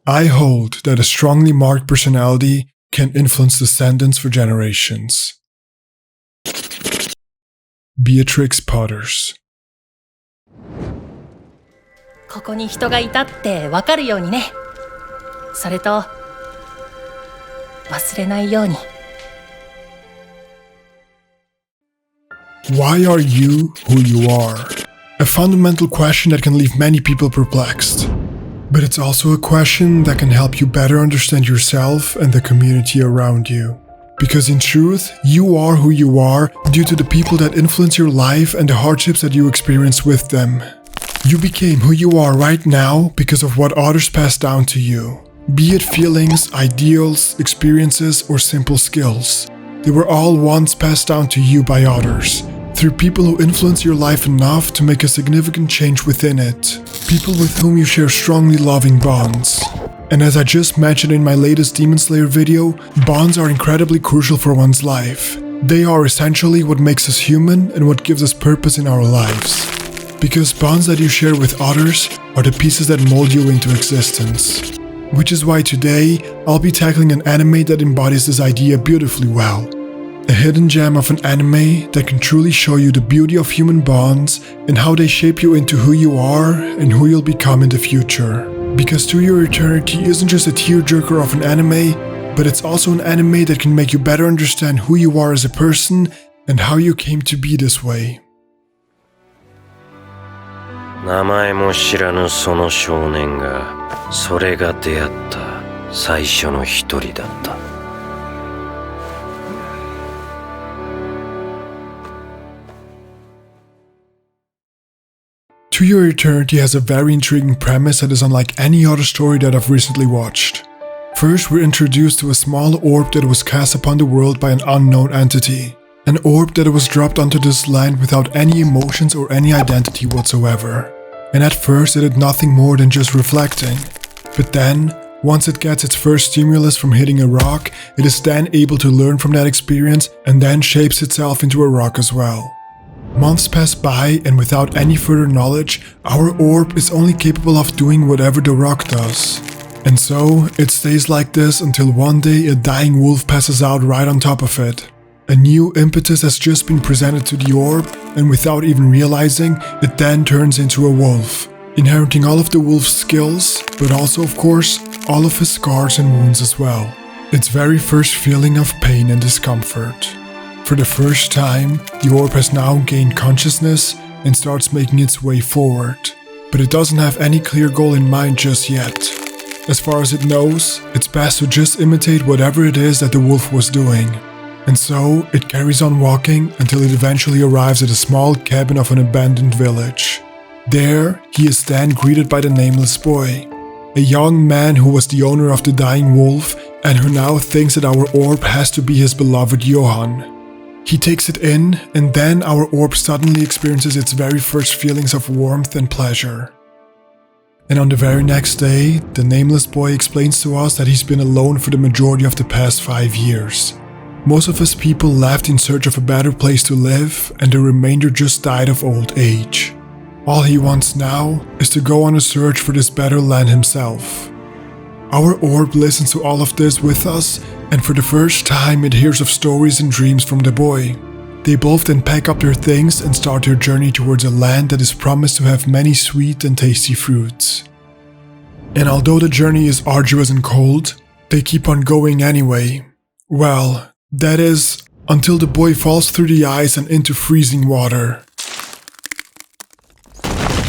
I hold that a strongly marked personality can influence descendants for generations. Beatrix Potters. ここに人がいたってわかるようにね。それと忘れないように。Why are you who you are? A fundamental question that can leave many people perplexed. But it's also a question that can help you better understand yourself and the community around you. Because in truth, you are who you are due to the people that influence your life and the hardships that you experience with them. You became who you are right now because of what others passed down to you. Be it feelings, ideals, experiences, or simple skills. They were all once passed down to you by others, through people who influence your life enough to make a significant change within it. People with whom you share strongly loving bonds. And as I just mentioned in my latest Demon Slayer video, bonds are incredibly crucial for one's life. They are essentially what makes us human and what gives us purpose in our lives. Because bonds that you share with others are the pieces that mold you into existence. Which is why today, I'll be tackling an anime that embodies this idea beautifully well. A hidden gem of an anime that can truly show you the beauty of human bonds and how they shape you into who you are and who you'll become in the future. Because To Your Eternity isn't just a tearjerker of an anime, but it's also an anime that can make you better understand who you are as a person and how you came to be this way. 名前も知らぬその少年が、それが出会った最初の一人だった。To Your Eternity has a very intriguing premise that is unlike any other story that I've recently watched. First, we're introduced to a small orb that was cast upon the world by an unknown entity. An orb that was dropped onto this land without any emotions or any identity whatsoever. And at first it did nothing more than just reflecting. But then, once it gets its first stimulus from hitting a rock, it is then able to learn from that experience and then shapes itself into a rock as well. Months pass by and without any further knowledge, our orb is only capable of doing whatever the rock does. And so, it stays like this until one day a dying wolf passes out right on top of it. A new impetus has just been presented to the orb, and without even realizing, it then turns into a wolf, inheriting all of the wolf's skills, but also of course, all of his scars and wounds as well. Its very first feeling of pain and discomfort. For the first time, the orb has now gained consciousness and starts making its way forward. But it doesn't have any clear goal in mind just yet. As far as it knows, it's best to just imitate whatever it is that the wolf was doing. And so, it carries on walking until it eventually arrives at a small cabin of an abandoned village. There, he is then greeted by the nameless boy, a young man who was the owner of the dying wolf and who now thinks that our orb has to be his beloved Johan. He takes it in, and then our orb suddenly experiences its very first feelings of warmth and pleasure. And on the very next day, the nameless boy explains to us that he's been alone for the majority of the past 5 years. Most of his people left in search of a better place to live, and the remainder just died of old age. All he wants now is to go on a search for this better land himself. Our orb listens to all of this with us, and for the first time it hears of stories and dreams from the boy. They both then pack up their things and start their journey towards a land that is promised to have many sweet and tasty fruits. And although the journey is arduous and cold, they keep on going anyway. Well, that is, until the boy falls through the ice and into freezing water.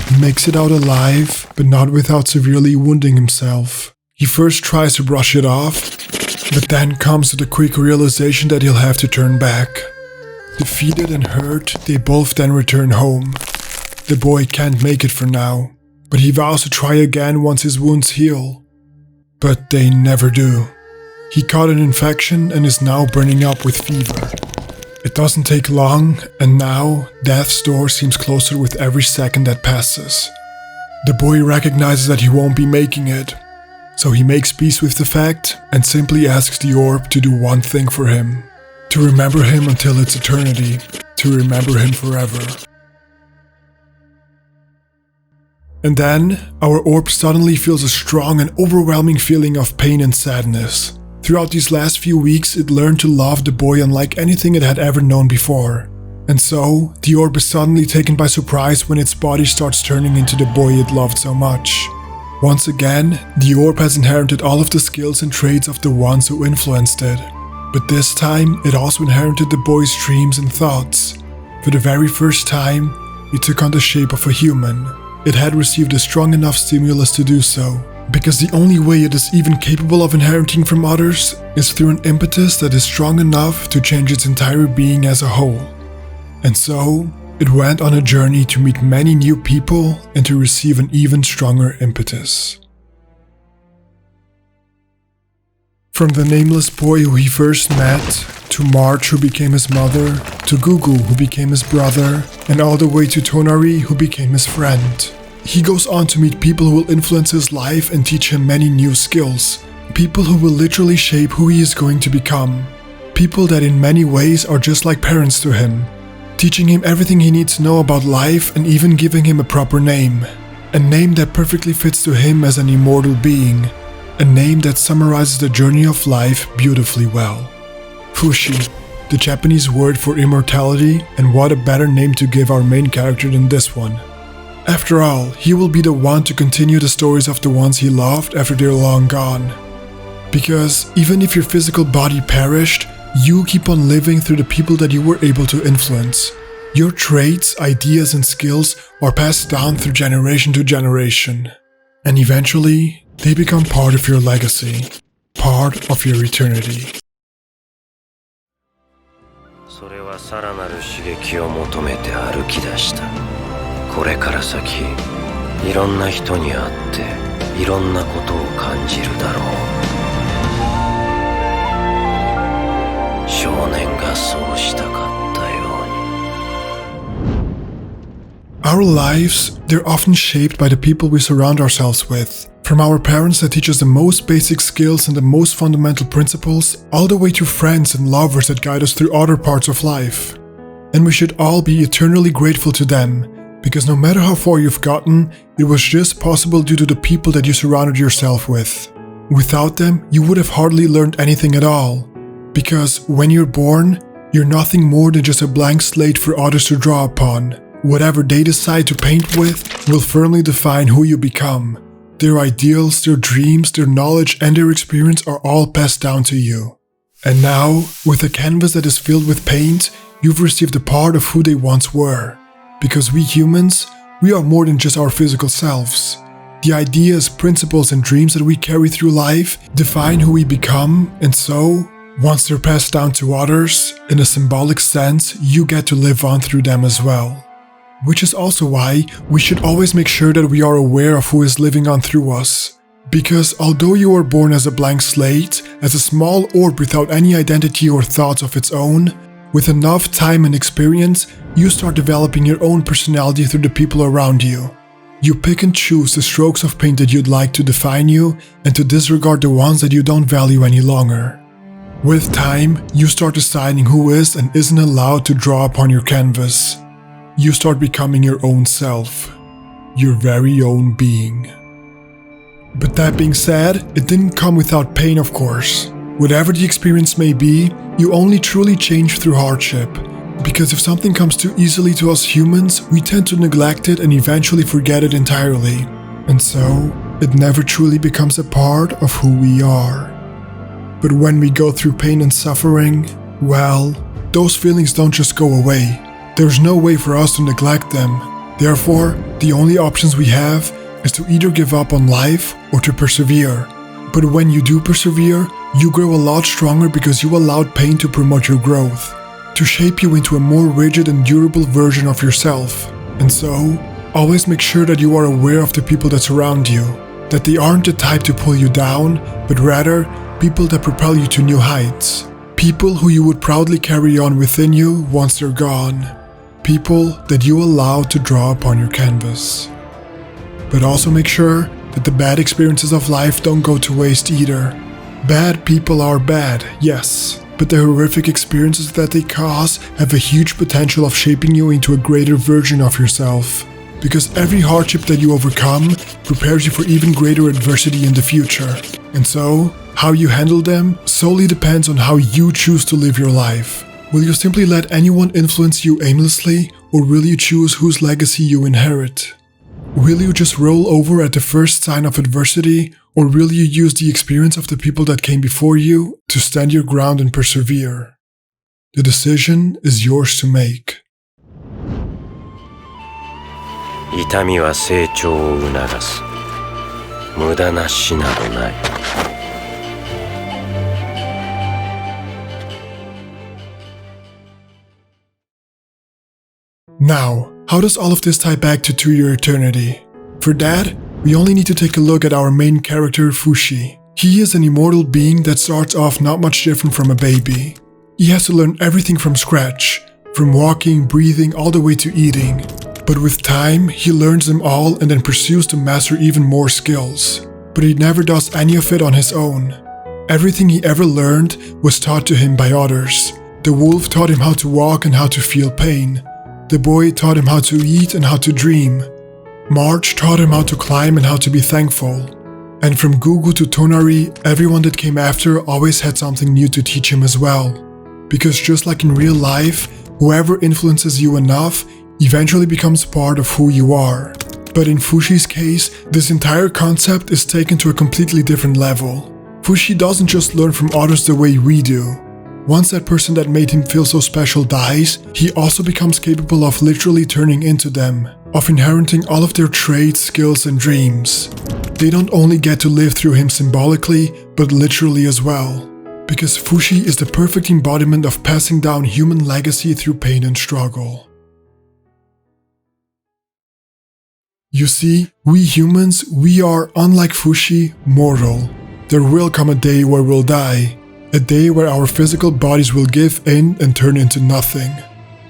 He makes it out alive, but not without severely wounding himself. He first tries to brush it off, but then comes to the quick realization that he'll have to turn back. Defeated and hurt, they both then return home. The boy can't make it for now, but he vows to try again once his wounds heal. But they never do. He caught an infection and is now burning up with fever. It doesn't take long, and now death's door seems closer with every second that passes. The boy recognizes that he won't be making it, so he makes peace with the fact and simply asks the orb to do one thing for him. To remember him until its eternity, to remember him forever. And then, our orb suddenly feels a strong and overwhelming feeling of pain and sadness. Throughout these last few weeks, it learned to love the boy unlike anything it had ever known before. And so, the orb is suddenly taken by surprise when its body starts turning into the boy it loved so much. Once again, the orb has inherited all of the skills and traits of the ones who influenced it. But this time, it also inherited the boy's dreams and thoughts. For the very first time, it took on the shape of a human. It had received a strong enough stimulus to do so, because the only way it is even capable of inheriting from others is through an impetus that is strong enough to change its entire being as a whole. And so, it went on a journey to meet many new people and to receive an even stronger impetus. From the nameless boy who he first met, to March who became his mother, to Gugu who became his brother, and all the way to Tonari who became his friend. He goes on to meet people who will influence his life and teach him many new skills. People who will literally shape who he is going to become. People that in many ways are just like parents to him, teaching him everything he needs to know about life and even giving him a proper name. A name that perfectly fits to him as an immortal being. A name that summarizes the journey of life beautifully well. Fushi, the Japanese word for immortality, and what a better name to give our main character than this one. After all, he will be the one to continue the stories of the ones he loved after they're long gone. Because even if your physical body perished, you keep on living through the people that you were able to influence. Your traits, ideas, and skills are passed down through generation to generation. And eventually, they become part of your legacy, part of your eternity. それはさらなる刺激を求めて歩き出した。これから先、いろんな人に会っていろんなことを感じるだろう。少年がそうしたかったように。Our lives, they're often shaped by the people we surround ourselves with. From our parents that teach us the most basic skills and the most fundamental principles, all the way to friends and lovers that guide us through other parts of life. And we should all be eternally grateful to them, because no matter how far you've gotten, it was just possible due to the people that you surrounded yourself with. Without them, you would have hardly learned anything at all. Because when you're born, you're nothing more than just a blank slate for others to draw upon. Whatever they decide to paint with will firmly define who you become. Their ideals, their dreams, their knowledge, and their experience are all passed down to you. And now, with a canvas that is filled with paint, you've received a part of who they once were. Because we humans, we are more than just our physical selves. The ideas, principles, and dreams that we carry through life define who we become, and so, once they're passed down to others, in a symbolic sense, you get to live on through them as well. Which is also why we should always make sure that we are aware of who is living on through us. Because although you were born as a blank slate, as a small orb without any identity or thoughts of its own, with enough time and experience, you start developing your own personality through the people around you. You pick and choose the strokes of paint that you'd like to define you and to disregard the ones that you don't value any longer. With time, you start deciding who is and isn't allowed to draw upon your canvas. You start becoming your own self, your very own being. But that being said, it didn't come without pain, of course. Whatever the experience may be, you only truly change through hardship. Because if something comes too easily to us humans, we tend to neglect it and eventually forget it entirely. And so, it never truly becomes a part of who we are. But when we go through pain and suffering, well, those feelings don't just go away. There's no way for us to neglect them. Therefore, the only options we have is to either give up on life or to persevere. But when you do persevere, you grow a lot stronger because you allowed pain to promote your growth, to shape you into a more rigid and durable version of yourself. And so, always make sure that you are aware of the people that surround you, that they aren't the type to pull you down, but rather people that propel you to new heights. People who you would proudly carry on within you once they're gone. People that you allow to draw upon your canvas. But also make sure that the bad experiences of life don't go to waste either. Bad people are bad, yes, but the horrific experiences that they cause have a huge potential of shaping you into a greater version of yourself. because every hardship that you overcome prepares you for even greater adversity in the future. And so, how you handle them solely depends on how you choose to live your life. Will you simply let anyone influence you aimlessly, or will you choose whose legacy you inherit? Will you just roll over at the first sign of adversity, or will you use the experience of the people that came before you to stand your ground and persevere? The decision is yours to make. 痛みは成長を促す。無駄な死などない。Now, how does all of this tie back to your eternity? For that, we only need to take a look at our main character, Fushi. He is an immortal being that starts off not much different from a baby. He has to learn everything from scratch, from walking, breathing, all the way to eating. But with time, he learns them all and then pursues to master even more skills. But he never does any of it on his own. Everything he ever learned was taught to him by others. The wolf taught him how to walk and how to feel pain. The boy taught him how to eat and how to dream. March taught him how to climb and how to be thankful. And from Gugu to Tonari, everyone that came after always had something new to teach him as well. Because just like in real life, whoever influences you enough eventually becomes part of who you are. But in Fushi's case, this entire concept is taken to a completely different level. Fushi doesn't just learn from others the way we do. Once that person that made him feel so special dies, he also becomes capable of literally turning into them, of inheriting all of their traits, skills, and dreams. They don't only get to live through him symbolically, but literally as well. Because Fushi is the perfect embodiment of passing down human legacy through pain and struggle. You see, we humans, we are, unlike Fushi, mortal. There will come a day where we'll die. A day where our physical bodies will give in and turn into nothing.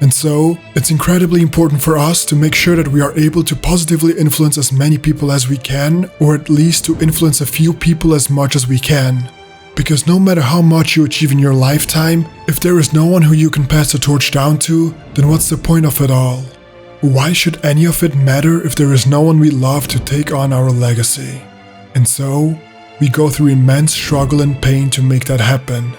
And so, it's incredibly important for us to make sure that we are able to positively influence as many people as we can, or at least to influence a few people as much as we can. Because no matter how much you achieve in your lifetime, if there is no one who you can pass the torch down to, then what's the point of it all? Why should any of it matter if there is no one we love to take on our legacy? And so, we go through immense struggle and pain to make that happen.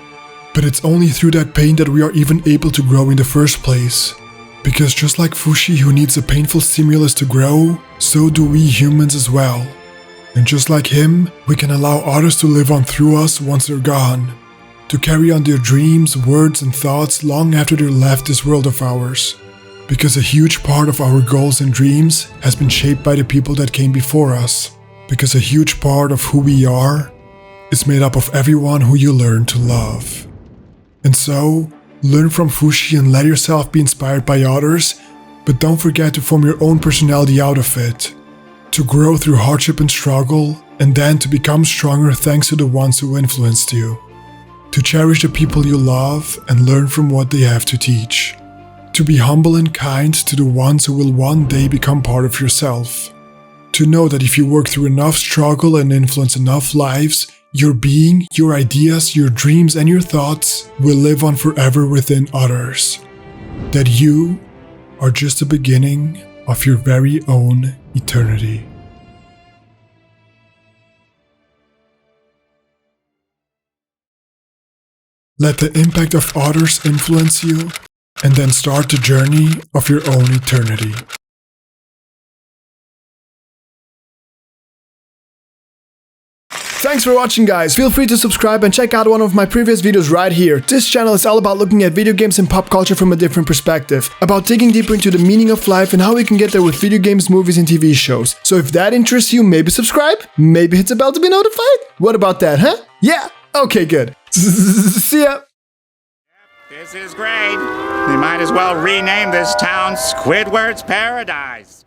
But it's only through that pain that we are even able to grow in the first place. Because just like Fushi who needs a painful stimulus to grow, so do we humans as well. And just like him, we can allow others to live on through us once they're gone. To carry on their dreams, words, and thoughts long after they left this world of ours. Because a huge part of our goals and dreams has been shaped by the people that came before us. Because a huge part of who we are is made up of everyone who you learn to love. And so, learn from Fushi and let yourself be inspired by others, but don't forget to form your own personality out of it. To grow through hardship and struggle, and then to become stronger thanks to the ones who influenced you. To cherish the people you love and learn from what they have to teach. To be humble and kind to the ones who will one day become part of yourself. To know that if you work through enough struggle and influence enough lives, your being, your ideas, your dreams, and your thoughts will live on forever within others. That you are just the beginning of your very own eternity. Let the impact of others influence you, and then start the journey of your own eternity. Thanks for watching, guys. Feel free to subscribe and check out one of my previous videos right here. This channel is all about looking at video games and pop culture from a different perspective, about digging deeper into the meaning of life and how we can get there with video games, movies, and TV shows. So if that interests you, maybe subscribe, maybe hit the bell to be notified. What about that, huh? Yeah? Okay, good. See ya! This is great. They might as well rename this town Squidward's Paradise.